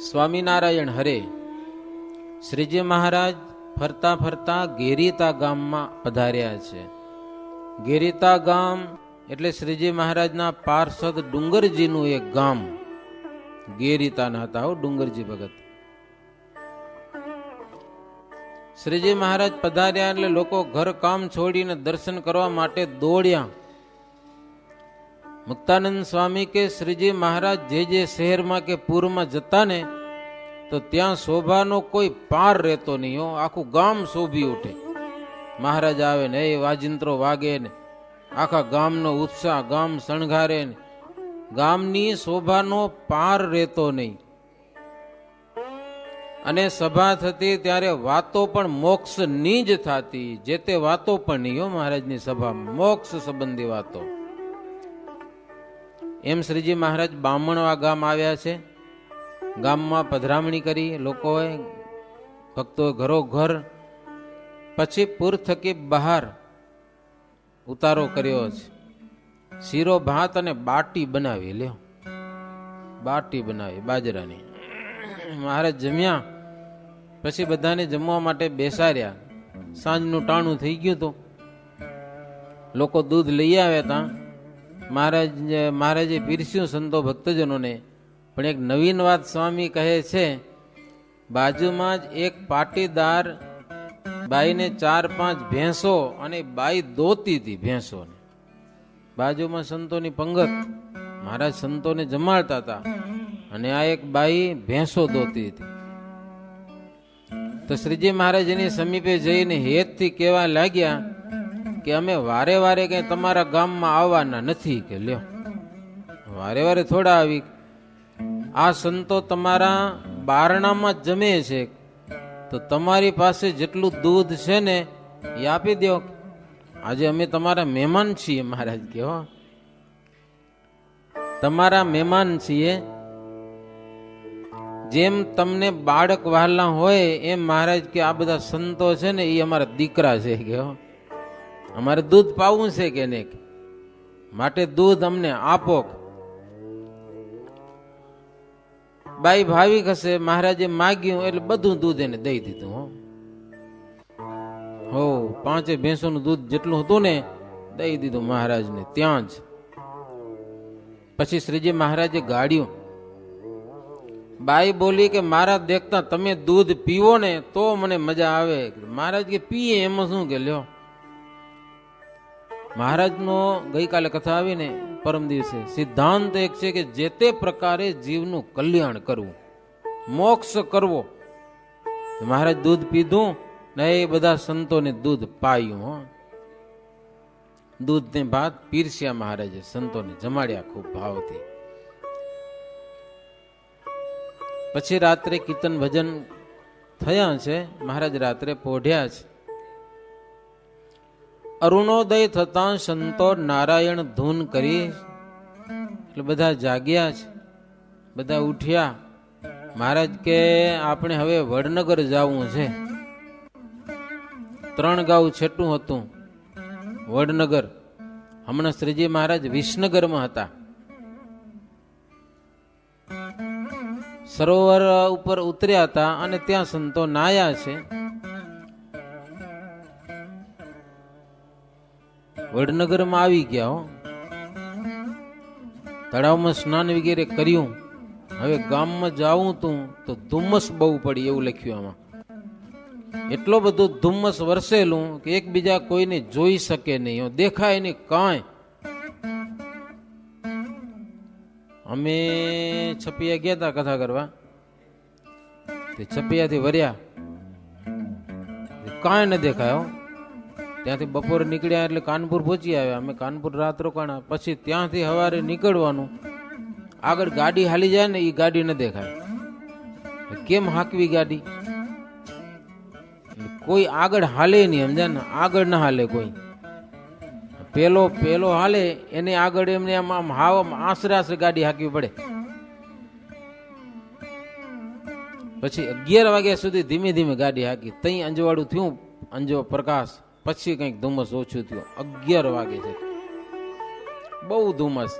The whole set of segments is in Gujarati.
સ્વામિનારાયણ હરે. શ્રીજી મહારાજ ફરતા ફરતા ગેરીતા ગામમાં પધાર્યા છે. ગેરીતા ગામ એટલે શ્રીજી મહારાજના પાર્ષદ ડુંગરજીનું એક ગામ. ગેરીતાના હતા હો ડુંગરજી ભગત. શ્રીજી મહારાજ પધાર્યા એટલે લોકો ઘર કામ છોડીને દર્શન કરવા માટે દોડ્યા. મુક્તાનંદ સ્વામી કે શ્રીજી મહારાજ જે શહેરમાં કે પૂરમાં જતા ને તો ત્યાં શોભાનો કોઈ પાર રહેતો નહીં હો. આખું ગામ શોભી ઉઠે. મહારાજ આવે ને એ વાજિંત્રો વાગે ને આખા ગામનો ઉત્સાહ, ગામ શણગારે ને ગામની શોભાનો પાર રહેતો નહીં. અને સભા થતી ત્યારે વાતો પણ મોક્ષની જ થતી. જે તે વાતો પણ નહીં હો મહારાજની સભામાં, મોક્ષ સંબંધી વાતો. એમ શ્રીજી મહારાજ બામણવા ગામ આવ્યા છે. ગામમાં પધરામણી કરી લોકોએ, ભક્તોએ ઘરો ઘર. પછી પૂર થકી બહાર ઉતારો કર્યો છે. શીરો ભાત અને બાટી બનાવી લ્યો, બાટી બનાવી બાજરાની. મહારાજ જમ્યા પછી બધાને જમવા માટે બેસાડ્યા. સાંજનું ટાણું થઈ ગયું હતું. લોકો દૂધ લઈ આવ્યા હતા. મહારાજે પીરસ્યું સંતો ભક્તજનોને. પણ એક નવીન વાત સ્વામી કહે છે. બાજુમાં જ એક પાટીદાર બાઈને 4-5 ભેંસો અને બાઈ દોતી હતી ભેંસોને. બાજુમાં સંતોની પંગત, મહારાજ સંતોને જમાડતા હતા અને આ એક બાઈ ભેંસો દોતી હતી. તો શ્રીજી મહારાજ એની સમીપે જઈને હેતથી કહેવા લાગ્યા કે અમે વારે વારે કઈ તમારા ગામમાં આવવાના નથી. કે લ્યો, વારે વારે થોડા આવી. આ સંતો તમારા બારણામાં જ જમે છે, તો તમારી પાસે જેટલું દૂધ છે ને એ આપી દો. આજે અમે તમારા મહેમાન છીએ. મહારાજ કે હો, તમારા મહેમાન છીએ. જેમ તમને બાળક વહાલા હોય એમ મહારાજ કે આ બધા સંતો છે ને એ અમારા દીકરા છે. કે હો, અમારે દૂધ પાવું છે કે નહીં, માટે દૂધ અમને આપો. બાઈ ભાવિક હશે, મહારાજે માગ્યું એટલે બધું દૂધ એને દઈ દીધું. હો 5 ભેંસોનું દૂધ જેટલું હતું ને દઈ દીધું મહારાજને ત્યાં જ. પછી શ્રીજી મહારાજે ગાળ્યું. બાઈ બોલી કે મારા દેખતા તમે દૂધ પીવો ને તો મને મજા આવે. મહારાજ કે પીએ એમાં શું કે લ્યો. મહારાજનો ગઈકાલે કથા આવી ને પરમ દિવસે સિદ્ધાંત એક છે કે જે તે પ્રકારે જીવનું કલ્યાણ કરવું, મોક્ષ કરવો. મહારાજ દૂધ પીધું ને એ બધા સંતોને દૂધ પાયું. દૂધ ને ભાત પીરસ્યા મહારાજે, સંતોને જમાડ્યા ખૂબ ભાવથી. પછી રાત્રે કીર્તન ભજન થયા છે. મહારાજ રાત્રે પોઢ્યા છે. અરુણોદય થતા સંતો નારાયણ ધૂન કરી એટલે બધા જાગ્યા છે, બધા ઉઠ્યા. મહારાજ કે આપણે હવે વડનગર જવું છે. 3 ગાઉ છેટું હતું વડનગર. હમણાં શ્રીજી મહારાજ વિસનગરમાં હતા. સરોવર ઉપર ઉતર્યા હતા અને ત્યાં સંતો નાયા છે. વડનગરમાં આવી ગયા. તળાવમાં સ્નાન વગેરે કર્યું. હવે ગામમાં જાવું તું તો ધુમ્મસ બહુ પડી એવું લખ્યું આમાં. એટલો બધો ધુમ્મસ વરસેલું કે એકબીજા કોઈને જોઈ શકે નહીં, દેખાય નહીં કાંઈ. અમે છપિયા ગયા હતા કથા કરવા. તે છપિયાથી વર્યા કાંઈ ન દેખાય. ત્યાંથી બપોરે નીકળ્યા એટલે કાનપુર પહોંચી આવ્યા. અમે કાનપુર રાત રોકાણા. પછી ત્યાંથી સવારે નીકળવાનું. આગળ ગાડી હાલી જાય ને એ ગાડી ન દેખાય. કેમ હાંકવી ગાડી? કોઈ આગળ હાલે નહીં, સમજ્યા ને? આગળ ના હાલે કોઈ. પેલો હાલે એને આગળ એમને આમ હાવ આશરે આશરે ગાડી હાંકવી પડે. પછી 11 વાગ્યા સુધી ધીમે ધીમે ગાડી હાંકી. તઈ અંજવાળું થયું, અંજો પ્રકાશ. પછી કંઈક ધુમ્મસ ઓછું થયું. 11 વાગે છે, બહુ ધુમ્મસ.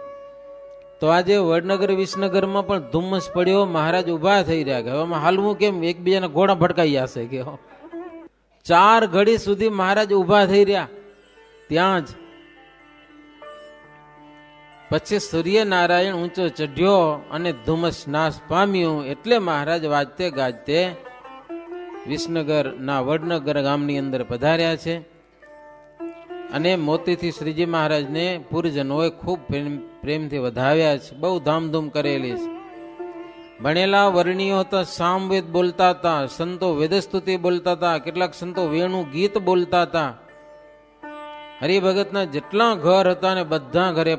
તો આજે વડનગર વિસનગરમાં પણ ધુમ્મસ પડ્યો, મહારાજ ઉભા થઈ રહ્યા કે હવે આમાં હાલવું કેમ, એકબીજાના ઘોડા ભટકાઈ જશે કે 4 ઘડી સુધી મહારાજ ઉભા થઈ રહ્યા ત્યાં જ. પછી સૂર્યનારાયણ ઊંચો ચઢ્યો અને ધુમ્મસ નાશ પામ્યું, એટલે મહારાજ વાજતે ગાજતે વિસનગરના વડનગર ગામની અંદર પધાર્યા છે. અને મોતીથી શ્રીજી મહારાજને પૂરજનોએ ખૂબ પ્રેમથી વધાવ્યા છે, બહુ ધામધૂમ કરેલી છે. ભણેલા વર્ણીઓ તો સામવેદ બોલતા હતા, સંતો વેદસ્તુતિ બોલતા હતા, કેટલાક સંતો વેણુ ગીત બોલતા હતા. હરિભગતના જેટલા ઘર હતા ને બધા ઘરે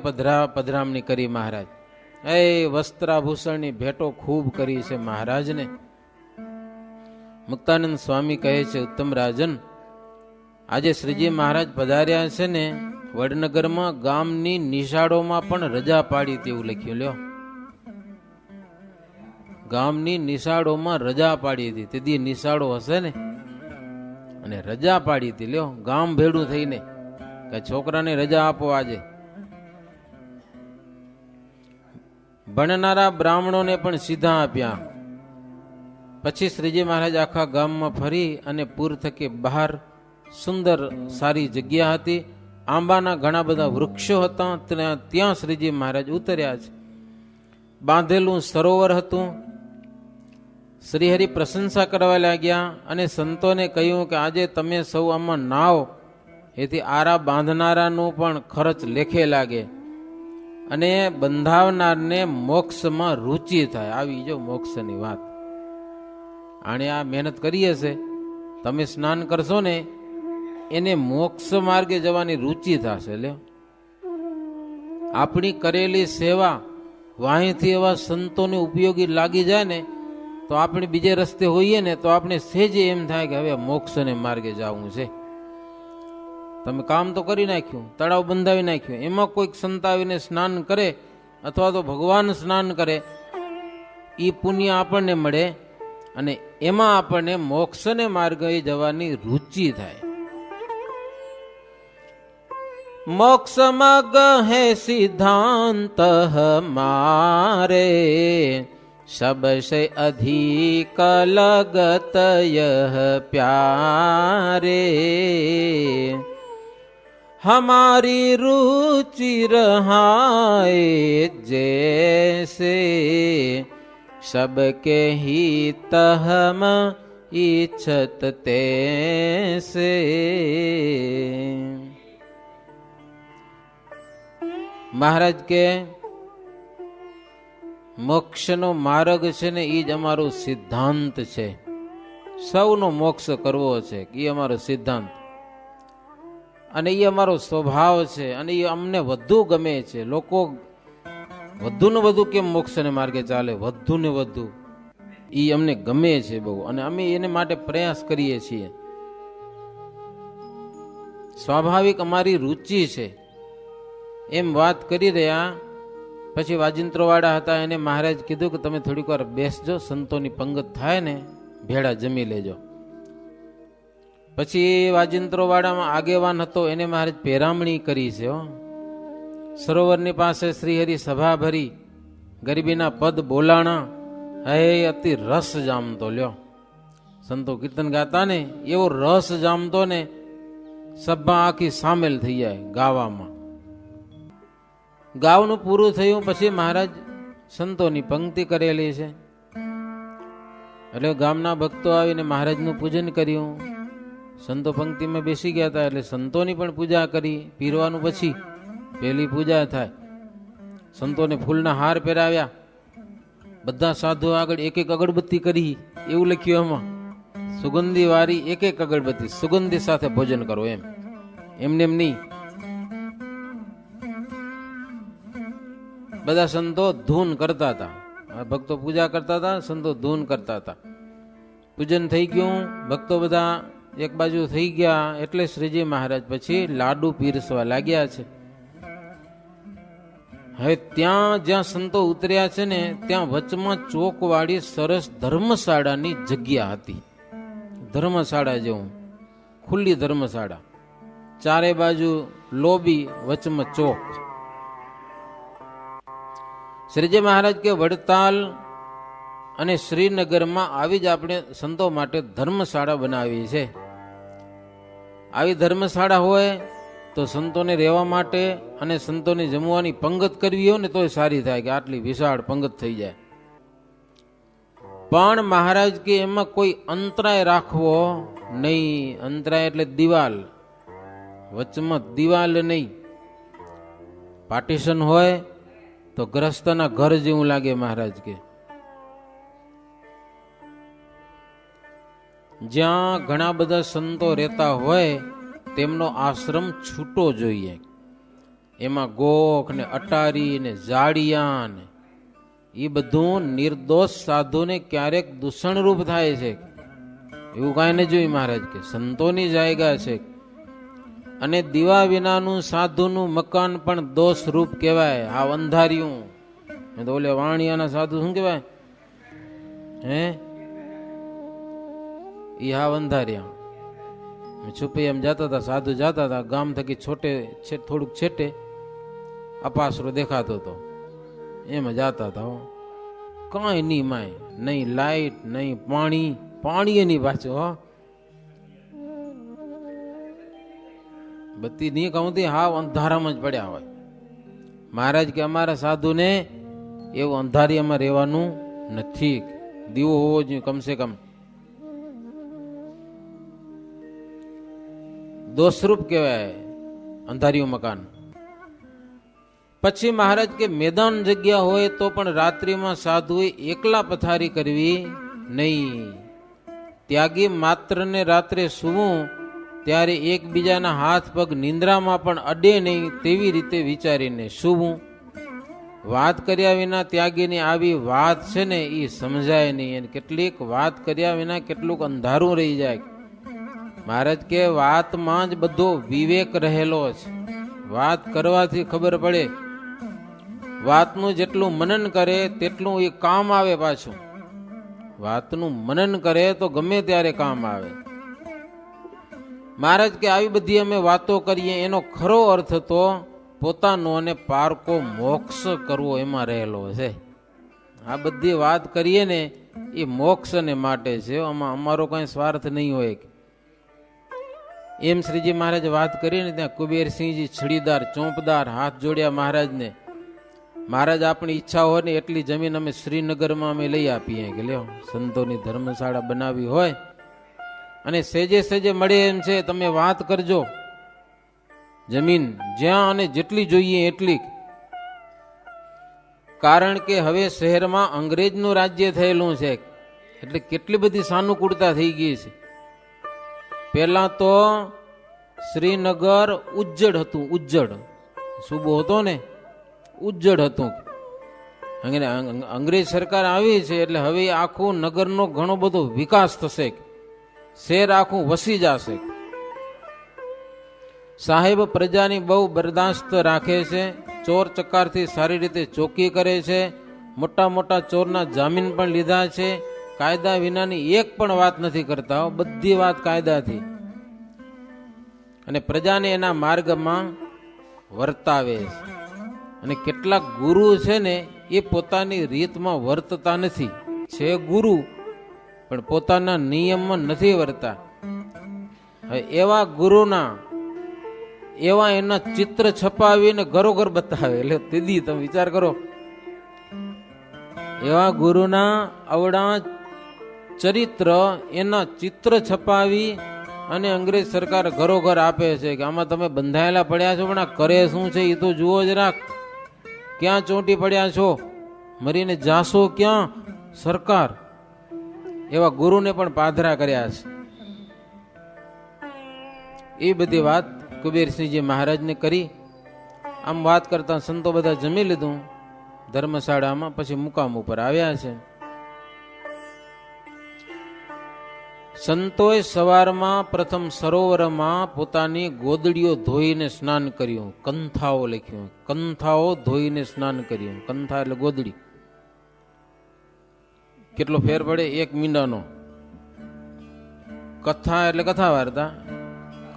પધરામણી કરી મહારાજ. એ વસ્ત્રાભૂષણની ભેટો ખૂબ કરી છે મહારાજને. મુક્તાનંદ સ્વામી કહે છે, ઉત્તમ રાજન, આજે શ્રીજી મહારાજ પધાર્યા છે ને વડનગરમાં, ગામની નિશાળોમાં પણ રજા પાડી તેવું લખ્યું. લ્યો, ગામની નિશાળોમાં રજા પાડી હતી. તેથી નિશાળો હશે ને, અને રજા પાડી હતી. લ્યો, ગામ ભેડું થઈને કે છોકરાને રજા આપો આજે. ભણનારા બ્રાહ્મણોને પણ સીધા આપ્યા. પછી શ્રીજી મહારાજ આખા ગામમાં ફરી અને પૂર થકી બહાર સુંદર સારી જગ્યા હતી, આંબાના ઘણા બધા વૃક્ષો હતા, ત્યાં શ્રીજી મહારાજ ઉતર્યા છે. બાંધેલું સરોવર હતું. શ્રીહરિ પ્રશંસા કરવા લાગ્યા અને સંતોને કહ્યું કે આજે તમે સૌ આમાં નાવ, એથી આરા બાંધનારાનું પણ ખર્ચ લેખે લાગે અને બંધાવનારને મોક્ષમાં રુચિ થાય. આવી જો મોક્ષની વાત. આણે આ મહેનત કરી હશે, તમે સ્નાન કરશો ને એને મોક્ષ માર્ગે જવાની રુચિ થશે. લ્યો, આપણી કરેલી સેવા વાહીથી એવા સંતોને ઉપયોગી લાગી જાય ને તો આપણે બીજે રસ્તે હોઈએ ને તો આપણે સહેજે એમ થાય કે હવે મોક્ષને માર્ગે જવું છે. તમે કામ તો કરી નાખ્યું, તળાવ બંધાવી નાખ્યું, એમાં કોઈક સંત આવીને સ્નાન કરે અથવા તો ભગવાન સ્નાન કરે, એ પુણ્ય આપણને મળે અને એમાં આપણને મોક્ષને માર્ગે જવાની રુચિ થાય. મોક્ષમાં ગહે સિદ્ધાંત હમારે, सबसे अधिक लगत यह प्यारे, हमारी रुचि रहाए जैसे, सबके हित हम इच्छत तैसे. महाराज के મોક્ષનો માર્ગ છે ને એ જ અમારો સિદ્ધાંત છે. સૌનો મોક્ષ કરવો છે એ અમારો સિદ્ધાંત, અને એ અમારો સ્વભાવ છે, અને એ અમને વધુ ગમે છે. લોકો વધુ ને વધુ કેમ મોક્ષને માર્ગે ચાલે, વધુ ને વધુ એ અમને ગમે છે બહુ, અને અમે એને માટે પ્રયાસ કરીએ છીએ. સ્વાભાવિક અમારી રુચિ છે એમ વાત કરી રહ્યા. પછી વાજિંત્રોવાળા હતા, એને મહારાજ કીધું કે તમે થોડીક વાર બેસજો, સંતોની પંગત થાય ને ભેળા જમી લેજો. પછી વાજિંત્રોવાળામાં આગેવાન હતો, એને મહારાજ પેરામણી કરી છે. સરોવરની પાસે શ્રીહરિ સભા ભરી, ગરીબીના પદ બોલાણા, હે અતિ રસ જામતો. લ્યો, સંતો કીર્તન ગાતા ને એવો રસ જામતો ને સભા આખી સામેલ થઈ જાય ગાવામાં. ગાવનું પૂરું થયું પછી મહારાજ સંતોની પંક્તિ કરેલી છે, એટલે ગામના ભક્તો આવીને મહારાજનું પૂજન કર્યું. સંતો પંક્તિમાં બેસી ગયા હતા એટલે સંતોની પણ પૂજા કરી. પીરવાનું પછી પહેલી પૂજા થાય. સંતોને ફૂલના હાર પહેરાવ્યા, બધા સાધુ આગળ એક એક અગરબત્તી કરી, એવું લખ્યું એમાં. સુગંધી વાળી એક એક અગરબત્તી, સુગંધી સાથે ભોજન કરો એમ, એમને એમ નહીં. બધા સંતો ધૂન કરતા હતા, ભક્તો પૂજા કરતા હતા, સંતો ધૂન કરતા હતા. પૂજન થઈ ગયું, ભક્તો બધા એક બાજુ થઈ ગયા એટલે શ્રીજી મહારાજ પછી લાડુ પીરસવા લાગ્યા છે. હવે ત્યાં જ્યાં સંતો ઉતર્યા છે ને ત્યાં વચમાં ચોકવાળી સરસ ધર્મશાળાની જગ્યા હતી. ધર્મશાળા જેવું ખુલ્લી ધર્મશાળા, ચારે બાજુ લોબી, વચમાં ચોક. શ્રીજી મહારાજ કે વડતાલ અને શ્રીનગરમાં આવી જ આપણે સંતો માટે ધર્મશાળા બનાવી છે. આવી ધર્મશાળા હોય તો સંતોને રહેવા માટે અને સંતોને જમવાની પંગત કરવી હોય ને તો સારી થાય, કે આટલી વિશાળ પંગત થઈ જાય. પણ મહારાજ કે એમાં કોઈ અંતરાય રાખવો નહીં. અંતરાય એટલે દિવાલ, વચમાં દિવાલ નહીં. પાર્ટીશન હોય તો ગ્રસ્તના ઘર જેવું લાગે. મહારાજ કે જ્યાં ઘણા બધા સંતો રહેતા હોય તેમનો આશ્રમ છૂટો જોઈએ. એમાં ગોખ ને અટારી ને જાડિયા ને એ બધું નિર્દોષ સાધુને ક્યારેક દૂષણરૂપ થાય છે. એવું કાંઈ ન જોયું. મહારાજ કે સંતોની જાયગા છે. અને દીવા વિનાનું સાધુનું મકાન પણ દોષરૂપ કહેવાય. આ અંધાર્યું તો ઓલે વાણિયાના સાધુ શું કહેવાય? હે ઈ હા અંધાર્યા. છુપી એમ જતા હતા, સાધુ જતા હતા ગામ થકી છોટે થોડુંક છેટે અપાસરો દેખાતો હતો, એમ જતા હતા. કાંઈ નહીં માય, નહીં લાઈટ, નહીં પાણી નહીં પાછું. હો બત્તી નહીં કહું હાવ અંધારામાં જ પડ્યા હોય. મહારાજ કે અમારા સાધુને એવું અંધારિયામાં રહેવાનું નથી. દીવો હોવો જોઈએ કમસે કમ. દોષરૂપ કહેવાય અંધારિયું મકાન. પછી મહારાજ કે મેદાન જગ્યા હોય તો પણ રાત્રિમાં સાધુએ એકલા પથારી કરવી નહીં. ત્યાગી માત્ર ને રાત્રે સૂવું ત્યારે એકબીજાના હાથ પગ નિંદ્રામાં પણ અડે નહીં તેવી રીતે વિચારીને સૂવું. વાત કર્યા વિના ત્યાગીની આવી વાત છે ને એ સમજાય નહીં. અને કેટલીક વાત કર્યા વિના કેટલુંક અંધારું રહી જાય. મહારાજ કે વાતમાં જ બધો વિવેક રહેલો છે. વાત કરવાથી ખબર પડે. વાતનું જેટલું મનન કરે તેટલું એ કામ આવે. પાછું વાતનું મનન કરે તો ગમે ત્યારે કામ આવે. મહારાજ કે આવી બધી અમે વાતો કરીએ એનો ખરો અર્થ તો પોતાનો અને પારકો મોક્ષ કરવો એમાં રહેલો છે. આ બધી વાત કરીએ ને એ મોક્ષને માટે છે. આમાં અમારો કઈ સ્વાર્થ નહીં હોય. એમ શ્રીજી મહારાજ વાત કરી ને ત્યાં કુબેરસિંહજી છડીદાર ચોંપદાર હાથ જોડ્યા મહારાજને. મહારાજ આપણી ઈચ્છા હોય ને એટલી જમીન અમે શ્રીનગરમાં અમે લઈ આપીએ કે લ્યો સંતોની ધર્મશાળા બનાવી હોય અને સેજે સેજે મળે એમ છે, તમે વાત કરજો. જમીન જ્યાં અને જેટલી જોઈએ એટલી. કારણ કે હવે શહેરમાં અંગ્રેજનું રાજ્ય થયેલું છે એટલે કેટલી બધી સાનુકૂળતા થઈ ગઈ છે. પેલા તો શ્રીનગર ઉજ્જડ હતું. ઉજ્જડ સૂબો હતો ને, ઉજ્જડ હતું. અંગ્રેજ સરકાર આવી છે એટલે હવે આખું નગરનો ઘણો બધો વિકાસ થશે. શહેર આખું વસી જશે. સાહેબ પ્રજાની બહુ બરદાસ્ત રાખે છે. ચોર ચકારથી સારી રીતે ચોકી કરે છે. મોટા મોટા ચોરના જામીન પણ લીધા છે. કાયદા વિનાની એક પણ વાત નથી કરતા. બધી વાત કાયદાથી. અને પ્રજાને એના માર્ગમાં વર્તાવે છે. અને કેટલાક ગુરુ છે ને એ પોતાની રીતમાં વર્તતા નથી. છે ગુરુ પણ પોતાના નિયમમાં નથી વર્તા. હવે એવા ગુરુના એવા એના ચિત્ર છપાવીને ઘરોઘર બતાવે. એટલે દીદી તમે વિચાર કરો, એવા ગુરુના અવડા ચરિત્ર એના ચિત્ર છપાવી અને અંગ્રેજ સરકાર ઘરોઘર આપે છે કે આમાં તમે બંધાયેલા પડ્યા છો, પણ આ કરે શું છે એ તો જુઓ જરાક. ક્યાં ચોંટી પડ્યા છો, મરીને જાશો ક્યાં સરકાર. એવા ગુરુને પણ પાધરા કર્યા છે. એ બધી વાત કુબેરસિંહજી મહારાજને કરી. આમ વાત કરતા સંતો બધા જમી લીધું ધર્મશાળામાં. પછી મુકામ ઉપર આવ્યા છે. સંતોએ સવારમાં પ્રથમ સરોવરમાં પોતાની ગોદડીઓ ધોઈને સ્નાન કર્યું. કંથાઓ લખ્યું, કંથાઓ ધોઈને સ્નાન કર્યું. કંથા એટલે ગોદડી. કેટલો ફેર પડે? 1 મીંડાનો. કથા એટલે કથા વાર્તા.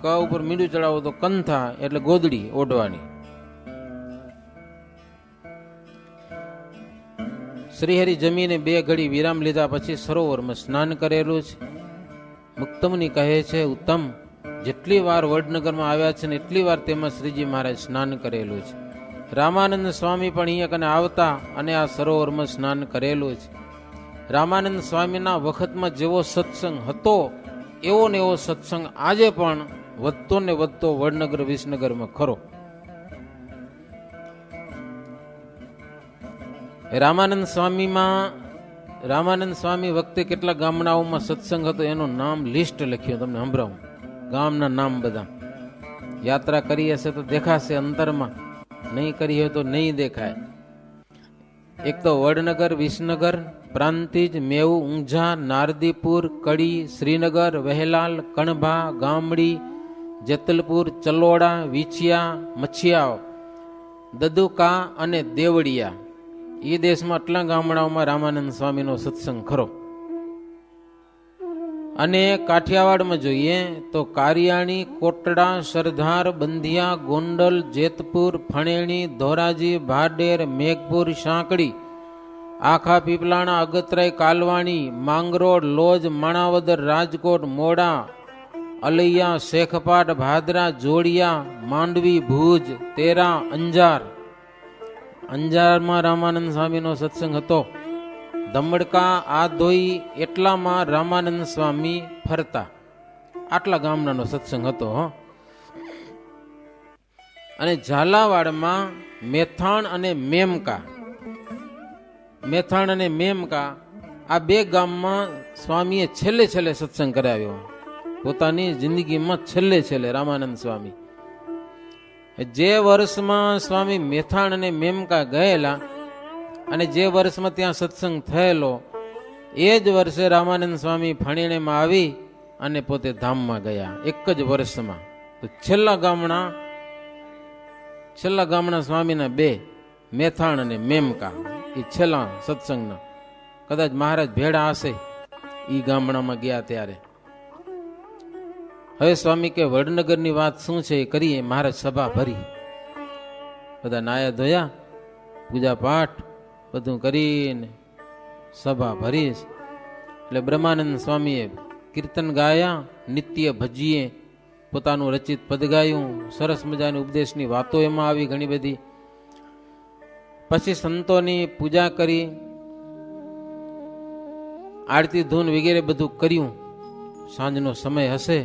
ક ઉપર મીંડું ચડાવો તો કંથા એટલે ગોદડી ઓઢવાની. શ્રીહરિ જમીને 2 ઘડી વિરામ લીધા પછી સરોવરમાં સ્નાન કરેલું છે. મુક્તમુનિ કહે છે, ઉત્તમ, જેટલી વાર વડનગરમાં આવ્યા છે ને એટલી વાર તેમાં શ્રીજી મહારાજ સ્નાન કરેલું છે. રામાનંદ સ્વામી પણ અહીંયા કને આવતા અને આ સરોવરમાં સ્નાન કરેલું છે. રામાનંદ સ્વામીના વખતમાં જેવો સત્સંગ હતો એવો ને એવો સત્સંગ આજે પણ વધતો ને વધતો વડનગર વિસનગરમાં ખરો. રામાનંદ સ્વામી વખતે કેટલા ગામડાઓમાં સત્સંગ હતો એનું નામ લિસ્ટ લખ્યું, તમને સંભળાવું. ગામના નામ બધા. યાત્રા કરી હશે તો દેખાશે અંતરમાં, નહીં કરી હોય તો નહીં દેખાય. એક તો વડનગર, વિસનગર, પ્રાંતિજ, મેવું, ઊંઝા, નારદીપુર, કડી, શ્રીનગર, વહેલાલ, કણભા, ગામડી, જેતલપુર, ચલોડા, વિછિયા, મછિયાઓ, દદુકા અને દેવડિયા. એ દેશમાં આટલા ગામડાઓમાં રામાનંદ સ્વામીનો સત્સંગ ખરો. અને કાઠિયાવાડમાં જોઈએ તો કારિયાણી, કોટડા, સરદાર, બંધિયા, ગોંડલ, જેતપુર, ફણેણી, ધોરાજી, ભાડેર, મેઘપુર, સાંકડી, આખા પીપલાણા, અગતરાય, કાલવાણી, માંગરોળ, લોજ, માણાવદર, રાજકોટ, મોડા, અલૈયા, શેખપાટ, ભાદરા, જોડિયા, માંડવી, ભુજ, તેરા, અંજાર. અંજારમાં રામાનંદ સ્વામીનો સત્સંગ હતો. ધમડકા, આ ધોઈ એટલામાં રામાનંદ સ્વામી ફરતા. આટલા ગામડાનો સત્સંગ હતો. અને ઝાલાવાડમાં મેથાણ અને મેમકા, આ 2 ગામમાં સ્વામીએ છેલ્લે સત્સંગ કરાવ્યો. પોતાની જિંદગીમાં છેલ્લે રામાનંદ સ્વામી. જે વર્ષમાં સ્વામી મેથાણ અને મેમકા ગયેલા અને જે વર્ષમાં ત્યાં સત્સંગ થયેલો એ જ વર્ષે રામાનંદ સ્વામી ફણીણેમાં આવી અને પોતે ધામમાં ગયા. એક જ વર્ષમાં. તો છેલ્લા ગામના સ્વામીના 2, મેથાણ અને મેમકા, એ છેલ્લા સત્સંગના. કદાચ મહારાજ ભેળા હશે એ ગામડામાં ગયા ત્યારે. હવે સ્વામી કે વડનગરની વાત શું છે એ કરીએ. મહારાજ સભા ભરી, બધા નાયા ધોયા, પૂજા પાઠ બધું કરીને સભા ભરીશ. એટલે બ્રહ્માનંદ સ્વામીએ કીર્તન ગાયા, નિત્ય ભજીએ પોતાનું રચિત પદ ગાયું. સરસ મજાની ઉપદેશની વાતો એમાં આવી ઘણી બધી. પછી સંતોની પૂજા કરી, આરતી ધૂન વગેરે બધું કર્યું. સાંજનો સમય હશે.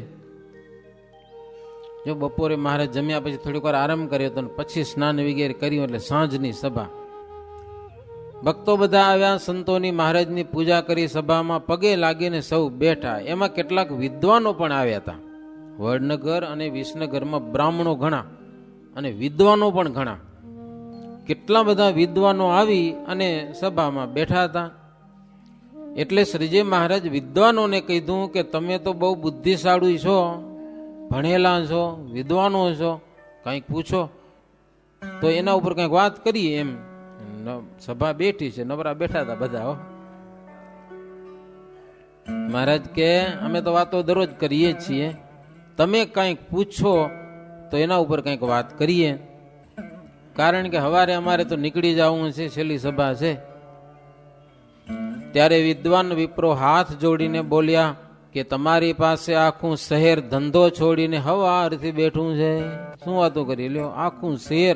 જો બપોરે મહારાજ જમ્યા પછી થોડીક વાર આરામ કર્યો તો પછી સ્નાન વગેરે કર્યું. એટલે સાંજની સભા. ભક્તો બધા આવ્યા, સંતોની મહારાજની પૂજા કરી, સભામાં પગે લાગીને સૌ બેઠા. એમાં કેટલાક વિદ્વાનો પણ આવ્યા હતા. વડનગર અને વિસનગરમાં બ્રાહ્મણો ઘણા અને વિદ્વાનો પણ ઘણા. કેટલા બધા વિદ્વાનો આવી અને સભામાં બેઠા હતા. એટલે શ્રીજી મહારાજ વિદ્વાનોને કીધું કે તમે તો બહુ બુદ્ધિશાળી છો, ભણેલા છો, વિદ્વાનો છો, કંઈક પૂછો તો એના ઉપર કંઈક વાત કરીએ. એમ સભા બેઠી છે, નવરા બેઠા હતા બધા. મહારાજ કે અમે તો વાતો દરરોજ કરીએ છીએ, તમે કંઈક પૂછો તો એના ઉપર કંઈક વાત કરીએ. કારણ કે સવારે અમારે તો નીકળી જવું છે, છેલ્લી સભા છે. ત્યારે વિદ્વાન વિપ્રો હાથ જોડીને બોલ્યા કે તમારી પાસે આખું શહેર ધંધો છોડીને હવારથી બેઠું છે. શું વાતો કરી લ્યો, આખું શહેર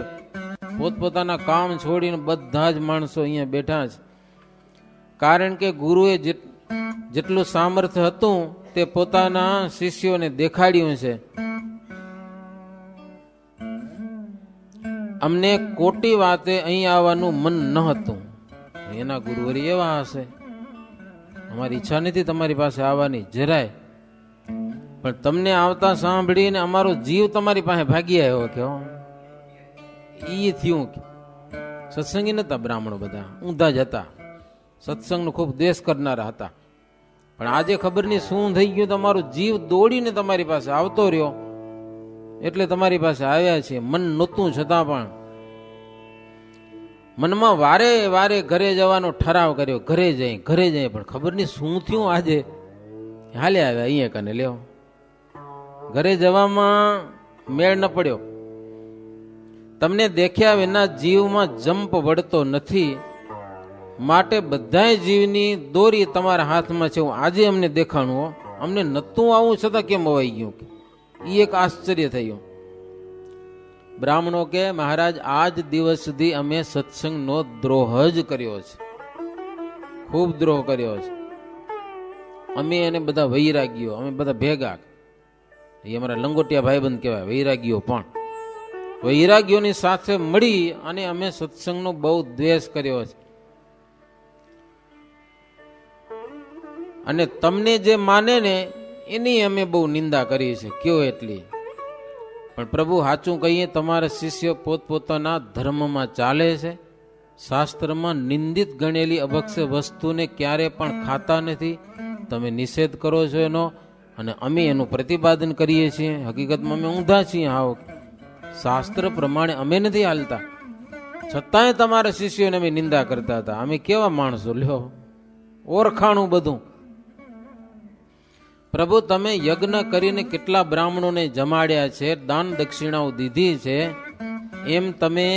પોતપોતાના કામ છોડીને બધા જ માણસો અહીંયા બેઠા છે. કારણ કે ગુરુએ જેટલું સામર્થ્ય હતું તે પોતાના શિષ્યોને દેખાડ્યું છે. અમને કોટી વાતે અહીં આવવાનું મન ન હતું. એના ગુરુવરી એવા હશે, અમારી ઈચ્છા નથી તમારી પાસે આવવાની જરાય, પણ તમને આવતા સાંભળીને અમારો જીવ તમારી પાસે ભાગી આવ્યો. કે ઈ થયું. સત્સંગી નતા બ્રાહ્મણો, બધા ઊંધા જ હતા, સત્સંગનો ખૂબ દ્વેષ કરનારા હતા. પણ આજે ખબર નહીં શું થઈ ગયું, તમારો જીવ દોડીને તમારી પાસે આવતો રહ્યો એટલે તમારી પાસે આવ્યા છે. મન નહોતું છતાં પણ મનમાં વારે વારે ઘરે જવાનો ઠરાવ કર્યો, ઘરે જઈ પણ ખબર નહીં શું થયું. આજે હાલે આવ્યા અહીંયા કને લ્યો. ઘરે જવામાં મેળ ન પડ્યો. તમને દેખ્યા વિના જીવમાં જંપ વળતો નથી. માટે બધાય જીવની દોરી તમારા હાથમાં છે. આજે અમને દેખાણું હો, અમને નતું આવું છતાં કેમ અવાઈ ગયું? એ એક આશ્ચર્ય થયું. બ્રાહ્મણો કે મહારાજ આજ દિવસ સુધી અમે સત્સંગનો દ્રોહ જ કર્યો છે, ખૂબ દ્રોહ કર્યો છે. અમે એને બધા વૈરાગ્યો, અમે બધા ભેગા, એ અમારા લંગોટિયા ભાઈબંધ કહેવાય, વૈરાગ્યો. પણ વૈરાગ્યોની સાથે મળી અને અમે સત્સંગનો બહુ દ્વેષ કર્યો છે. અને તમને જે માને ને એની અમે બહુ નિંદા કરી છે, કયો એટલી. પણ પ્રભુ સાચું કહીએ, તમારા શિષ્ય પોતપોતાના ધર્મમાં ચાલે છે. શાસ્ત્રમાં નિંદિત ગણેલી અભક્ષ્ય વસ્તુને ક્યારે પણ ખાતા નથી. તમે નિષેધ કરો છો એનો, અને અમે એનું પ્રતિપાદન કરીએ છીએ. હકીકતમાં અમે ઊંધા છીએ. હાવ શાસ્ત્ર પ્રમાણે અમે નથી હાલતા, છતાંય તમારા શિષ્યોને અમે નિંદા કરતા હતા. અમે કેવા માણસો, લ્યો ઓળખાણું બધું. પ્રભુ તમે યજ્ઞ કરીને કેટલા બ્રાહ્મણોને જમાડ્યા છે, દાન દક્ષિણાઓ દીધી છે, એમ તમે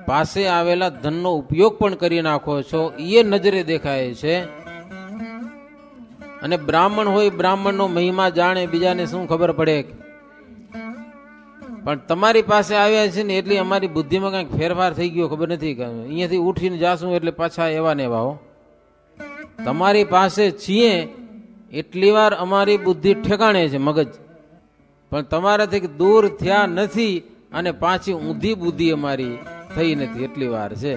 પાસે આવેલા ધનનો ઉપયોગ પણ કરી નાખો છો, એ નજરે દેખાય છે. અને બ્રાહ્મણ હોય, બ્રાહ્મણનો મહિમા જાણે, બીજાને શું ખબર પડે? પણ તમારી પાસે આવ્યા છે ને એટલી અમારી બુદ્ધિમાં કંઈક ફેરફાર થઈ ગયો, ખબર નથી. અહીંયાથી ઉઠીને જાશું એટલે પાછા એવા ને એવા હો. તમારી પાસે છીએ એટલી વાર અમારી બુદ્ધિ ઠેકાણે છે, મગજ. પણ તમારાથી દૂર થયા નથી અને પાછી ઊંધી બુદ્ધિ અમારી થઈ નથી, એટલી વાર છે.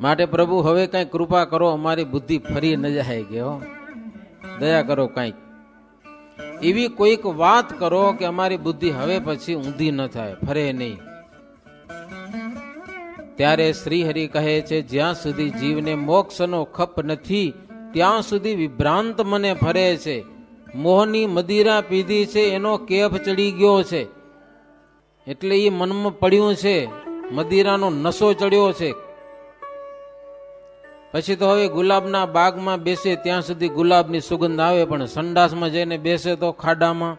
માટે પ્રભુ હવે કઈ કૃપા કરો, અમારી બુદ્ધિ ફરી ન જાય કે હો, દયા કરો. કંઈક એવી કોઈક વાત કરો કે અમારી બુદ્ધિ હવે પછી ઊંધી ન થાય, ફરે નહીં. ત્યારે શ્રી હરિ કહે છે, જ્યાં સુધી જીવને મોક્ષનો ખપ નથી ત્યાં સુધી વિભ્રાંત મને ફરે છે. મોહની મદિરા પીધી છે, એનો કેફ ચડી ગયો છે, એટલે એ મનમાં પડ્યું છે, મદિરાનો નશો ચડ્યો છે. પછી તો હવે ગુલાબના બાગમાં બેસે ત્યાં સુધી ગુલાબની સુગંધ આવે, પણ સંડાસમાં જઈને બેસે તો ખાડામાં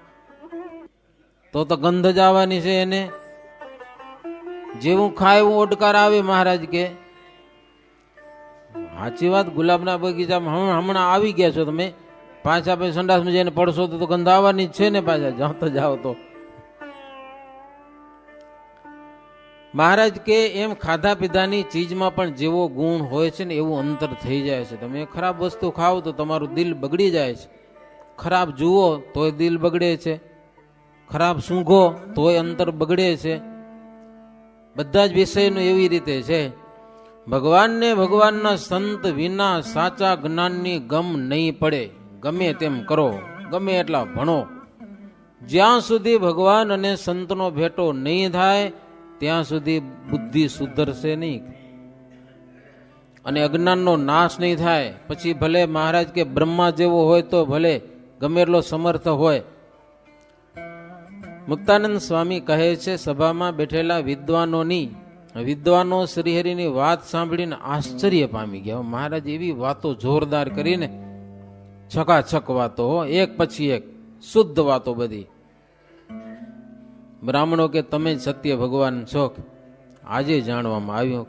તો ગંધ જ આવવાની છે એને. જેવું ખાય એવું ઓડકાર આવે. મહારાજ કે સાચી વાત, ગુલાબના બગીચામાં હમણાં આવી ગયા છો તમે, પાછા પછી સંડાસમાં જઈને પડશો તો ગંધ આવવાની જ છે ને. પાછા જાઓ તો જાઓ તો. મહારાજ કે એમ ખાધા પીધાની ચીજમાં પણ જેવો ગુણ હોય છે ને એવું અંતર થઈ જાય છે. તમે ખરાબ વસ્તુ ખાઓ તો તમારું દિલ બગડી જાય છે, ખરાબ જુઓ તોય દિલ બગડે છે, ખરાબ સૂંઘો તોય અંતર બગડે છે. બધા જ વિષયનું એવી રીતે છે. ભગવાનને ભગવાનના સંત વિના સાચા જ્ઞાનની ગમ નહીં પડે. ગમે તેમ કરો, ગમે એટલા ભણો, જ્યાં સુધી ભગવાન અને સંતનો ભેટો નહીં થાય ત્યાં સુધી બુદ્ધિ સુધરશે નહીં અને અજ્ઞાનનો નાશ નહીં થાય. પછી ભલે મહારાજ કે બ્રહ્મા જેવો હોય તો ભલે ગમે એટલો સમર્થ હોય. મુક્તાનંદ સ્વામી કહે છે, સભામાં બેઠેલા વિદ્વાનો શ્રીહરિની વાત સાંભળીને આશ્ચર્ય પામી ગયા. મહારાજ એવી વાતો જોરદાર કરીને, છકાછક વાતો, એક પછી એક શુદ્ધ વાતો બધી. બ્રાહ્મણો કે તમે જ સત્ય ભગવાન છો, આજે જાણવામાં આવ્યું.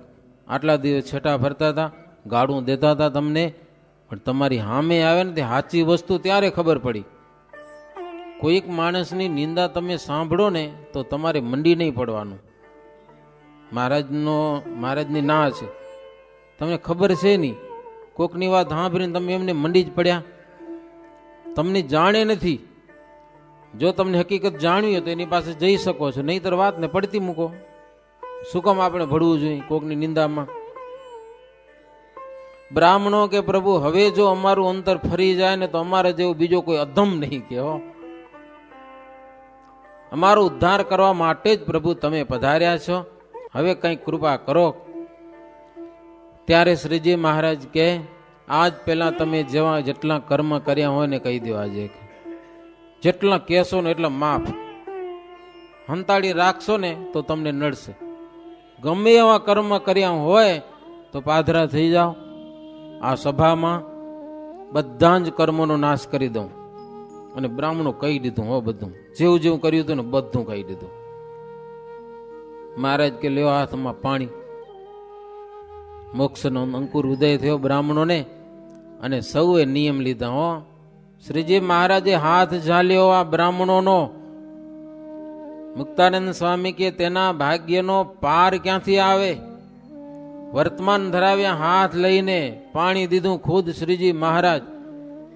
આટલા દિવસ છેટા ફરતા હતા, ગાળું દેતા હતા તમને, પણ તમારી સામે આવે ને તે સાચી વસ્તુ ત્યારે ખબર પડી. કોઈક માણસની નિંદા તમે સાંભળો ને તો તમારે મંડી નહીં પડવાનું. મહારાજની ના છે, તમને ખબર છે નહીં. કોકની વાત સાંભળીને તમે એમને મંડી જ પડ્યા, તમને જાણે નથી. જો તમને હકીકત જાણવી હોય તો એની પાસે જઈ શકો છો, નહીતર વાતને પડતી મૂકો. શું કામ આપણે ભળવું જોઈએ કોકની નિંદામાં? બ્રાહ્મણો કે પ્રભુ હવે જો અમારું અંતર ફરી જાય ને તો અમારા જેવું બીજો કોઈ અધમ નહીં કે હો. અમારો ઉદ્ધાર કરવા માટે જ પ્રભુ તમે પધાર્યા છો, હવે કંઈક કૃપા કરો. ત્યારે શ્રીજી મહારાજ કે આજ પહેલા તમે જેટલા કર્મ કર્યા હોય ને કહી દો. આજે જેટલા કહેશો ને એટલા માફ. હંતાળી રાખશો ને તો તમને નડશે. ગમે એવા કર્મ કર્યા હોય તો પાધરા થઈ જાઓ. આ સભામાં બધા જ કર્મોનો નાશ કરી દઉં. અને બ્રાહ્મણો કહી દીધું હો, બધું જેવું જેવું કર્યું હતું ને બધું કહી દીધું. મહારાજ કે લ્યો હાથમાં પાણી. મોક્ષનો અંકુર ઉદય થયો બ્રાહ્મણોને, અને સૌએ નિયમ લીધા. હો, શ્રીજી મહારાજે હાથ ઝાલ્યો આ બ્રાહ્મણોનો. મુક્તાનંદ સ્વામી કે તેના ભાગ્યનો પાર ક્યાંથી આવે? વર્તમાન ધરાવ્યા હાથ લઈને પાણી દીધું ખુદ શ્રીજી મહારાજ,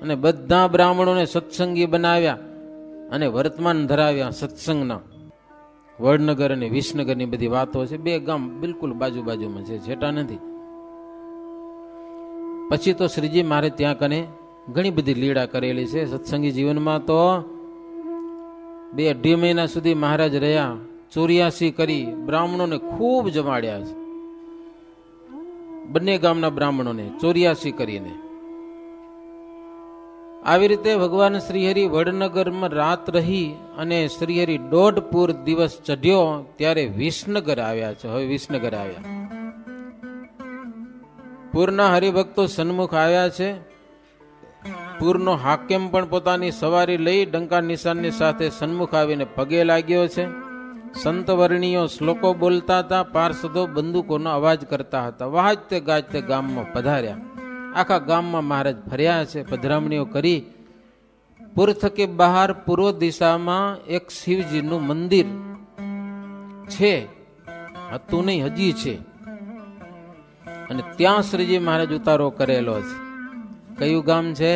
અને બધા બ્રાહ્મણોને સત્સંગી બનાવ્યા અને વર્તમાન ધરાવ્યા સત્સંગના. વડનગર અને વિસનગરની બધી વાતો છે. બે ગામ બિલકુલ બાજુ બાજુમાં છે, છેટા નથી. પછી તો શ્રીજી મહારાજ ત્યાં કને ઘણી બધી લીળા કરેલી છે. સત્સંગી જીવનમાં તો 2-2.5 મહિના સુધી મહારાજ રહ્યા. 84 કરી બ્રાહ્મણોને ખૂબ જમાડ્યા છે, બંને ગામના બ્રાહ્મણોને 84 કરીને. આવી રીતે ભગવાન શ્રીહરિ વડનગરમાં રાત રહી અને શ્રીહરિ 1.5 પૂર દિવસ ચઢ્યો ત્યારે વિસનગર આવ્યા છે. હવે વિસનગર આવ્યા. પૂરના હરિભક્તો સન્મુખ આવ્યા છે. પૂરનો હાકેમ પણ પોતાની સવારી લઈ ડંકા નિશાનની સાથે સન્મુખ આવીને પગે લાગ્યો છે. સંત વર્ણીઓ શ્લોકો બોલતા હતા, પાર્ષદો બંદૂકોનો અવાજ કરતા હતા. વાજતે ગાજતે ગામમાં પધાર્યા. આખા ગામમાં મહારાજ ફર્યા છે, પધરામણીઓ કરી. પૂર થકી બહાર પૂર્વ દિશામાં એક શિવજીનું મંદિર છે, હતું નહીં હજી છે, અને ત્યાં શ્રીજી મહારાજ ઉતારો કરેલો છે. કયું ગામ છે?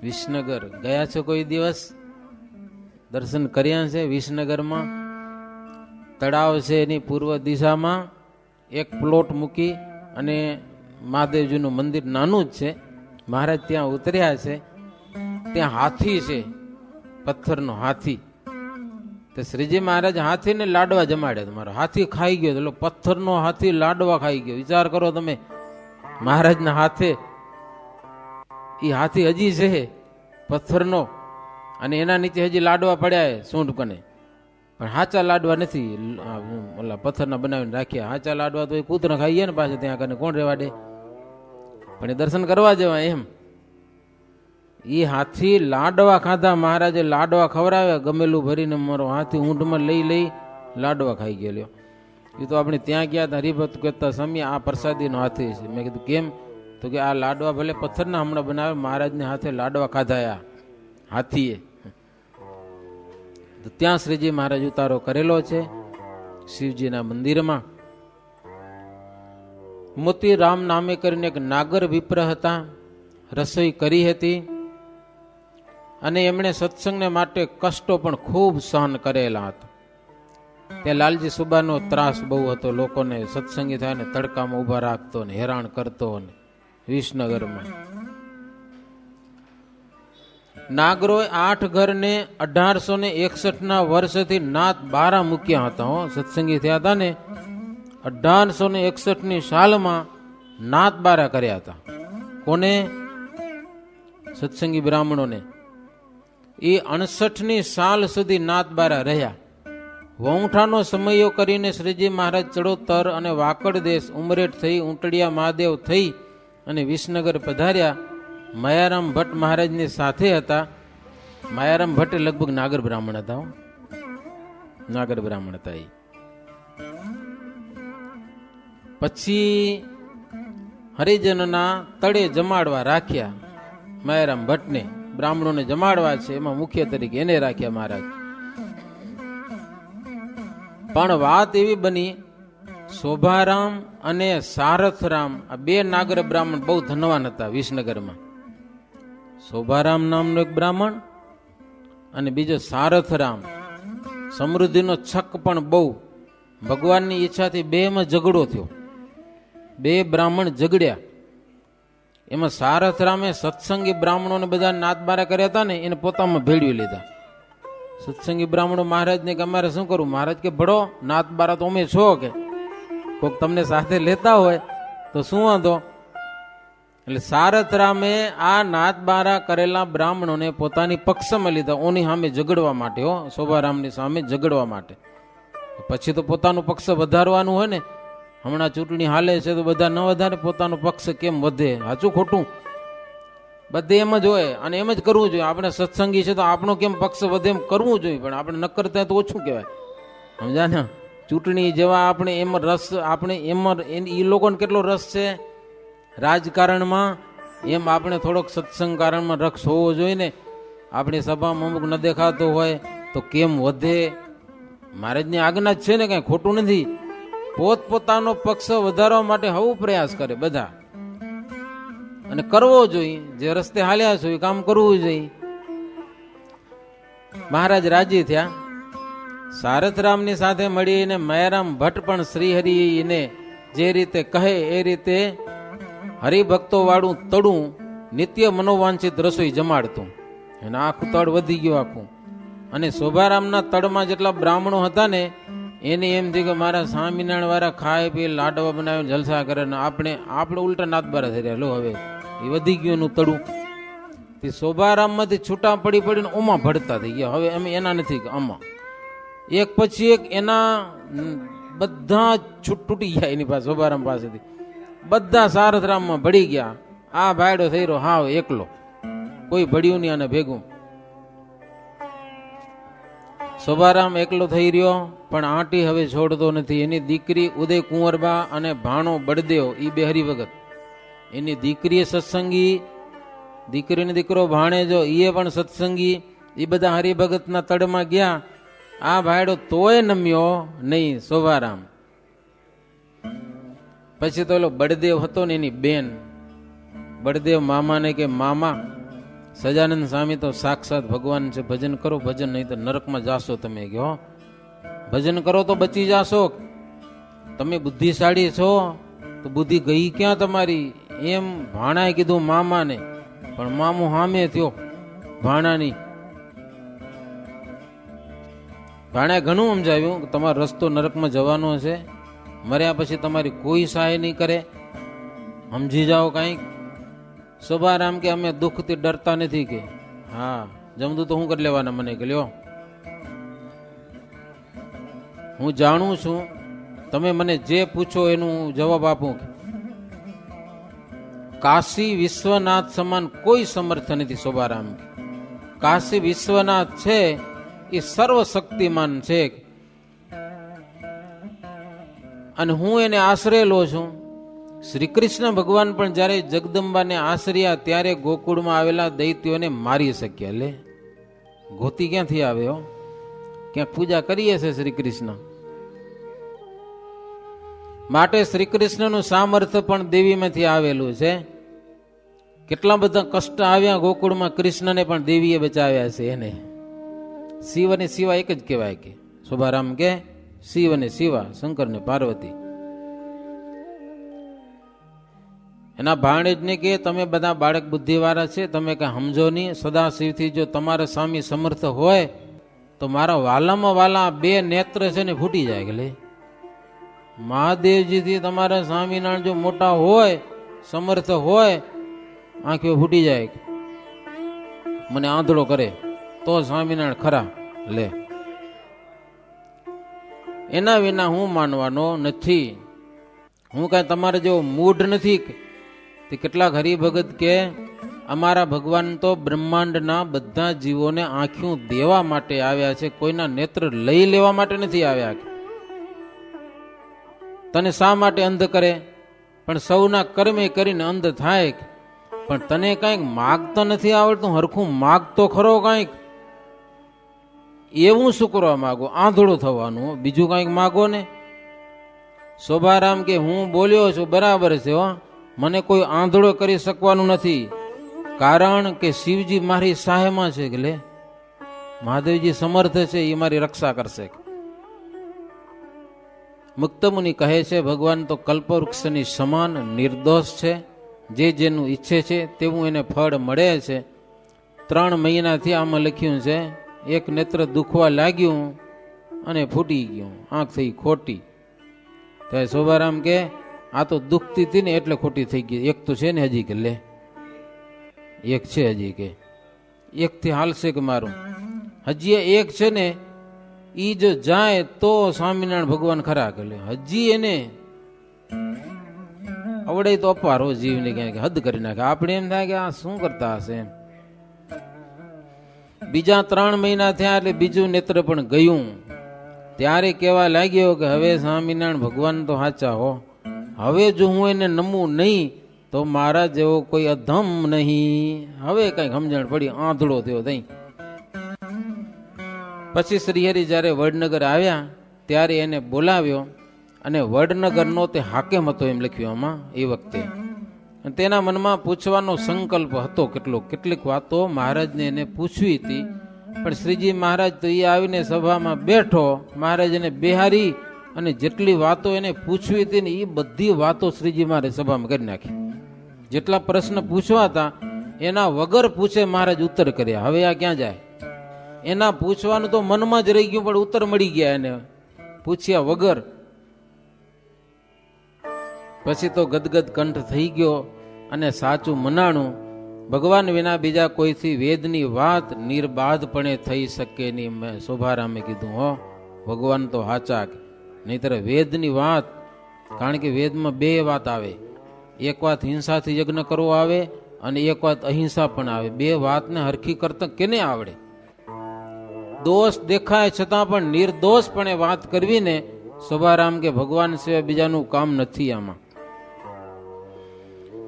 વિસનગર. ગયા છો કોઈ દિવસ? દર્શન કર્યા છે? વિસનગરમાં તળાવ છે, એની પૂર્વ દિશામાં એક પ્લોટ મૂકી અને મહાદેવજીનું મંદિર નાનું જ છે. મહારાજ ત્યાં ઉતર્યા છે. ત્યાં હાથી છે, પથ્થરનો હાથી. તો શ્રીજી મહારાજ હાથીને લાડવા જમાડે. તમારો હાથી ખાઈ ગયો, એટલે પથ્થરનો હાથી લાડવા ખાઈ ગયો. વિચાર કરો તમે, મહારાજના હાથે એ હાથી હજી છે પથ્થરનો, અને એના નીચે હજી લાડવા પડ્યા સૂંઢ કને. પણ હાચા લાડવા નથી, ઓલા પથ્થરના બનાવીને રાખ્યા. હાચા લાડવા તો એ કૂતરા ખાઈએ ને પાછા ત્યાં કને કોણ રહેવા દે? પણ એ દર્શન કરવા જવા એમ. એ હાથી લાડવા ખાધા. મહારાજે લાડવા ખવડાવ્યા, ગમેલું ભરીને. મારો હાથી ઊંઢમાં લઈ લાડવા ખાઈ ગયેલો. એ તો આપણે ત્યાં ગયા હતા, હરિભક્ત કહેતા સ્વામી આ પ્રસાદીનો હાથી છે. મેં કીધું કેમ? તો કે આ લાડવા ભલે પથ્થરના હમણાં બનાવે, મહારાજને હાથે લાડવા ખાધા હાથીએ. તો ત્યાં શ્રીજી મહારાજ ઉતારો કરેલો છે શિવજીના મંદિરમાં. મોતી રામ નામે કરીને એક નાગર વિપ્ર હતા, રસોઈ કરી હતી, અને એમણે સત્સંગને માટે કષ્ટો પણ ખૂબ સહન કરેલા હતા. ત્યાં લાલજી સુબાનો ત્રાસ બહુ હતો. લોકોને સત્સંગી થાય ને તડકામાં ઉભા રાખતો ને હેરાન કરતો. ને વિસનગરમાં નાગરોએ 8 ઘરને 1861ના વર્ષથી નાથ બારા મૂક્યા હતા. સત્સંગી થયા હતા ને 1861ની સાલમાં નાથ બારા કર્યા હતા. કોને? સત્સંગી બ્રાહ્મણોને. એ 68ની સાલ સુધી નાથ બારા રહ્યા. વૌઠાનો સમયો કરીને શ્રીજી મહારાજ ચડોતર અને વાકડ દેશ ઉમરેઠ થઈ, ઊંટડિયા મહાદેવ થઈ અને વિસનગર પધાર્યા. માયારામ ભટ્ટ મહારાજની સાથે હતા. માયારામ ભટ્ટ લગભગ નાગર બ્રાહ્મણ હતા. નાગર બ્રાહ્મણ હતા. પછી હરિજનના તળે જમાડવા રાખ્યા. માયારામ ભટ્ટને બ્રાહ્મણોને જમાડવા છે, એમાં મુખ્ય તરીકે એને રાખ્યા મહારાજ. પણ વાત એવી બની, શોભારામ અને સારથરામ આ 2 નાગર બ્રાહ્મણ બહુ ધનવાન હતા વિસનગરમાં. શોભારામ નામનો એક બ્રાહ્મણ અને બીજો સારથરામ. સમૃદ્ધિનો છક પણ બહુ. ભગવાનની ઈચ્છાથી 2માં ઝઘડો થયો. 2 બ્રાહ્મણ ઝઘડ્યા. એમાં સારથરામે સત્સંગી બ્રાહ્મણોને બધા નાથબારા કર્યા હતા ને, એને પોતામાં ભેળવી લીધા. સત્સંગી બ્રાહ્મણો મહારાજને કે અમારે શું કરવું? મહારાજ કે ભળો, નાથબારા તો અમે છો, કે કોઈક તમને સાથે લેતા હોય તો શું વાંધો? એટલે સારથરામે આ નાથબારા કરેલા બ્રાહ્મણોને પોતાની પક્ષમાં લીધા, ઓની સામે ઝઘડવા માટે. શોભારામની સામે ઝઘડવા માટે. પછી તો પોતાનો પક્ષ વધારવાનું હોય ને. હમણાં ચૂંટણી હાલે છે તો બધા ન વધારે, પોતાનો પક્ષ કેમ વધે? સાચું ખોટું? બધે એમ જ હોય, અને એમ જ કરવું જોઈએ. આપણે સત્સંગી છે તો આપણો કેમ પક્ષ વધે એમ કરવું જોઈએ, પણ આપણે ન કરતા તો ઓછું કહેવાય. સમજા ને? ચૂંટણી જેવા આપણે એમાં રસ, આપણે એમાં એ લોકોને કેટલો રસ છે રાજકારણમાં, એમ આપણે થોડોક સત્સંગ કારણમાં રક્ષ હોવો જોઈએ ને. આપણી સભામાં અમુક ન દેખાતો હોય તો કેમ વધે? મહારાજની આજ્ઞા જ છે ને, કઈ ખોટું નથી. પોતપોતાનો પક્ષ વધારવા માટે હવું પ્રયાસ કરે બધા, અને કરવો જોઈએ. જે રસ્તે હાલ્યા છો એ કામ કરવું જોઈએ. મહારાજ રાજી થયા. સારથરામની સાથે મળીને માયારામ ભટ્ટ પણ શ્રીહરિને જે રીતે કહે એ રીતે હરિભક્તો વાળું તળું નિત્ય મનોવાંછિત રસોઈ જમાડતું. અને આખું તળ વધી ગયું આખું. અને શોભારામના તળમાં જેટલા બ્રાહ્મણો હતા ને એને એમ થયું કે મારા સ્વામિનારાયણ વાળા ખાય પી લાડવા બનાવીને જલસા કરે ને આપણે ઉલટા નાતબારા થઈ રહ્યા. લો હવે એ વધી ગયું એનું તળું. તે શોભારામમાંથી છૂટા પડી પડીને ઓમાં ભળતા થઈ ગયા. હવે અમે એના નથી કે આમાં એક પછી એક એના બધા છૂટ તૂટી ગયા એની પાસે, શોભારામ પાસેથી બધા સારથરામમાં ભળી ગયા. આ ભાયડો થઈ રહ્યો હાવ એકલો, કોઈ ભળ્યું નહીં આને ભેગું. શોભારામ એકલો થઈ રહ્યો, પણ આંટી હવે છોડતો નથી. એની દીકરી ઉદય કુંવરબા અને ભાણો બળદેવ એ બે હરિભગત. એની દીકરી સત્સંગી, દીકરીનો દીકરો ભાણેજો એ પણ સત્સંગી. એ બધા હરિભગતના તળમાં ગયા. આ ભાયડો તોય નમ્યો નહીં શોભારામ. પછી તો એલો બળદેવ હતો ને એની બેન, બળદેવ મામાને કે મામા સજાનંદ સ્વામી તો સાક્ષાત ભગવાન છે, ભજન કરો, ભજન નહીં તો નરકમાં જાશો તમે. કહો ભજન કરો તો બચી જાશો, તમે બુદ્ધિશાળી છો તો બુદ્ધિ ગઈ ક્યાં તમારી? એમ ભાણાએ કીધું મામાને, પણ મામું હામે થયો ભાણાની. ભાણાએ ઘણું સમજાવ્યું કે તમારો રસ્તો નરકમાં જવાનો છે, મર્યા પછી તમારી કોઈ સહાય નહીં કરે, સમજી જાઓ કાંઈક. શોભારામ કે અમે દુઃખથી ડરતા નથી કે. હા જમદું તો હું કરી લેવાના મને કે લ્યો, હું જાણું છું, તમે મને જે પૂછો એનું જવાબ આપું. કાશી વિશ્વનાથ સમાન કોઈ સમર્થ નથી શોભારામ. કાશી વિશ્વનાથ છે એ સર્વશક્તિમાન છે, અને હું એને આશરેલો છું. શ્રી કૃષ્ણ ભગવાન પણ જયારે જગદંબાને આશર્યા ત્યારે ગોકુળમાં આવેલા દૈત્યોને મારી શક્યા. લે ગોતી ક્યાંથી આવ્યો? ક્યાંક પૂજા કરીએ છે શ્રી કૃષ્ણ. માટે શ્રી કૃષ્ણનું સામર્થ્ય પણ દેવીમાંથી આવેલું છે. કેટલા બધા કષ્ટ આવ્યા ગોકુળમાં, કૃષ્ણને પણ દેવીએ બચાવ્યા છે. એને શિવ અને શિવા એક જ કહેવાય કે શોભારામ કે શિવ અને શિવા, શંકર ને પાર્વતી. એના ભાણેજને કે તમે બધા બાળક બુદ્ધિવાળા છે, તમે કઈ સમજો નહીં. સદાશિવથી જો તમારા સ્વામી સમર્થ હોય તો મારા વાલામાં વાલા બે નેત્ર છે ને ફૂટી જાય. કે લે મહાદેવજીથી તમારા સ્વામિનારાયણ જો મોટા હોય, સમર્થ હોય, આંખો ફૂટી જાય, મને આંધળો કરે તો સ્વામિનારાયણ ખરા. લે એના વિના હું માનવાનો નથી. હું કઈ તમારે જેવો મૂઢ નથી. તે કેટલાક હરિભગત કે અમારા ભગવાન તો બ્રહ્માંડના બધા જીવોને આંખ્યું દેવા માટે આવ્યા છે, કોઈના નેત્ર લઈ લેવા માટે નથી આવ્યા. તને શા માટે અંધ કરે? પણ સૌના કર્મે કરીને અંધ થાય. પણ તને કઈક માગતા નથી આવડતું, હરખું માગ તો ખરો કઈક. એવું શું કરવા માગો? આંધળો થવાનું, બીજું કઈક માગો ને. શોભારામ કે હું બોલ્યો છું બરાબર છે હો, મને કોઈ આંધળો કરી શકવાનું નથી, કારણ કે શિવજી મારી સહાયમાં છે. કે લે મહાદેવજી સમર્થ છે, એ મારી રક્ષા કરશે. મુક્તમુનિ કહે છે ભગવાન તો કલ્પવૃક્ષની સમાન નિર્દોષ છે, જે જેનું ઈચ્છે છે તેવું એને ફળ મળે છે. 3 મહિનાથી આમાં લખ્યું છે, એક નેત્ર દુખવા લાગ્યું અને ફૂટી ગયું, આંખ થઈ ખોટી. ત્યારે શોભારામ કે આ તો દુખતી હતી ને એટલે ખોટી થઈ ગઈ, એક તો છે ને હજી. કે લે એક છે હજી, કે એકથી હાલશે કે મારું? હજી એક છે ને, ઈ જો જાય તો સ્વામિનારાયણ ભગવાન ખરા. કે લે હજી એને આવડે તો અપાર હો જીવને, ક્યાંક હદ કરી નાખે. આપણે એમ થાય કે આ શું કરતા હશે. બીજા 3 મહિના થયા એટલે બીજું નેત્ર પણ ગયું. ત્યારે કહેવા લાગ્યો કે હવે સ્વામિનારાયણ ભગવાન તો સાચા હો, હવે જો હું એને નમું નહીં તો મારા જેવો કોઈ અધમ નહીં. હવે કઈ સમજણ પડી, આંધળો થયો તઈ. પછી શ્રીહરિ જ્યારે વડનગર આવ્યા ત્યારે એને બોલાવ્યો અને વડનગરનો તે હાકેમ હતો એમ લખ્યું આમાં એ વખતે. તેના મનમાં પૂછવાનો સંકલ્પ હતો કેટલીક વાતો મહારાજને એને પૂછવી હતી, પણ શ્રીજી મહારાજ તો એ આવીને સભામાં બેઠો, મહારાજ એને બેહારી અને જેટલી વાતો એને પૂછવી હતી ને એ બધી વાતો શ્રીજી મહારાજ સભામાં કરી નાખી. જેટલા પ્રશ્ન પૂછવા હતા એના વગર પૂછે મહારાજ ઉત્તર કર્યા. હવે આ ક્યાં જાય? એના પૂછવાનું તો મનમાં જ રહી ગયું, પણ ઉત્તર મળી ગયા એને પૂછ્યા વગર. પછી તો ગદગદ કંઠ થઈ ગયો અને સાચું મનાણું. ભગવાન વિના બીજા કોઈથી વેદની વાત નિર્બાધપણે થઈ શકે નહીં. મેં શોભારામે કીધું, હો ભગવાન તો હાચા, નહીતર વેદની વાત, કારણ કે વેદમાં બે વાત આવે, એક વાત હિંસાથી યજ્ઞ કરવો આવે અને એક વાત અહિંસા પણ આવે. બે વાતને હરખી કરતા કેને આવડે? દોષ દેખાય છતાં પણ નિર્દોષપણે વાત કરવી ને શોભારામ કે ભગવાન સિવાય બીજાનું કામ નથી આમાં.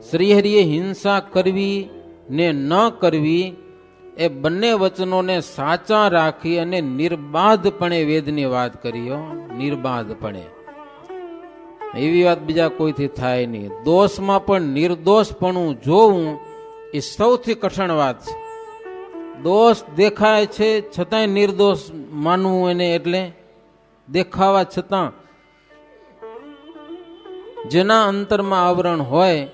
શ્રીહરિએ હિંસા કરવી ને ન કરવી એ બંને વચનોને સાચા રાખી અને નિર્બાધપણે વેદની વાત કરી. નિર્બાધપણે એવી વાત બીજા કોઈથી થાય નહીં. દોષમાં પણ નિર્દોષપણું જોવું એ સૌથી કઠણ વાત છે. દોષ દેખાય છે છતાંય નિર્દોષ માનવું એને, એટલે દેખાવા છતાં જેના અંતરમાં આવરણ હોય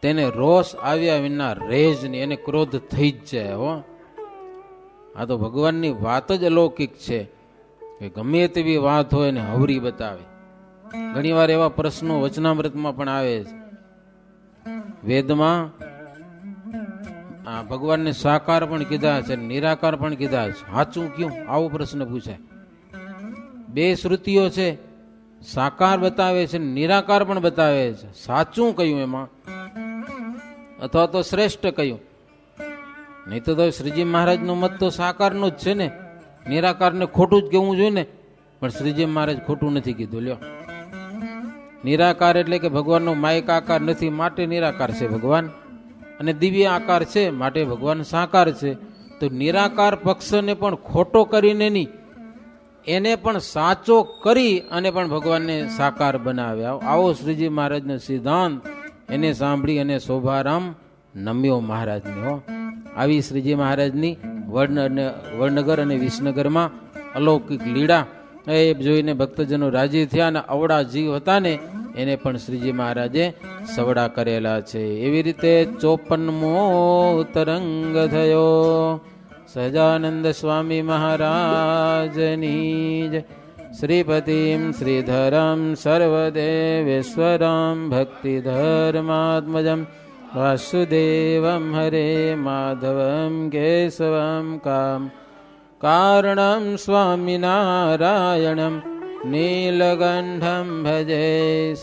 તેને રોષ આવ્યા વિના રેજ નહીં, એને ક્રોધ થઈ જ જાય. હો, આ તો ભગવાનની વાત જ અલૌકિક છે કે ગમે તેવી વાત હોય ને હવરી બતાવે. ઘણી વાર એવા પ્રશ્નો વચનામૃતમાં પણ આવે છે. વેદમાં ભગવાનને સાકાર પણ કીધા છે, નિરાકાર પણ કીધા છે. સાચું ક્યું? આવો પ્રશ્ન પૂછાય. બે શ્રુતિઓ છે, સાકાર બતાવે છે, નિરાકાર પણ બતાવે છે. સાચું કયું એમાં? અથવા તો શ્રેષ્ઠ કયું? નહીં તો શ્રીજી મહારાજનો મત તો સાકારનો જ છે ને, નિરાકારને ખોટું જ કહેવું જોઈએ ને. પણ શ્રીજી મહારાજ ખોટું નથી કીધું. લ્યો, નિરાકાર એટલે કે ભગવાનનો માયક આકાર નથી માટે નિરાકાર છે ભગવાન, અને દિવ્ય આકાર છે માટે ભગવાન સાકાર છે. તો નિરાકાર પક્ષને પણ ખોટો કરીને નહીં, એને પણ સાચો કરી અને પણ ભગવાનને સાકાર બનાવ્યા. આવો શ્રીજી મહારાજનો સિદ્ધાંત એને સાંભળી અને શોભારામ નમ્યો મહારાજને. હો, આવી શ્રીજી મહારાજની વડનગર અને વિસનગરમાં અલૌકિક લીળા એ જોઈને ભક્તજનો રાજી થયા અને અવળા જીવ હતા ને એને પણ શ્રીજી મહારાજે સવડા કરેલા છે. એવી રીતે 54મો તરંગ થયો. સહજાનંદ સ્વામી મહારાજની જય. શ્રીપતિમ શ્રીધરમ સર્વદેવેશ્વરમ ભક્તિધર્માત્મજમ વાસુદેવમ હરે માધવમ કેશવમ કારણમ સ્વામિનારાયણમ નીલકંઠમ ભજે.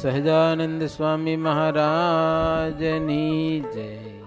સહજાનંદ સ્વામી મહારાજની જય.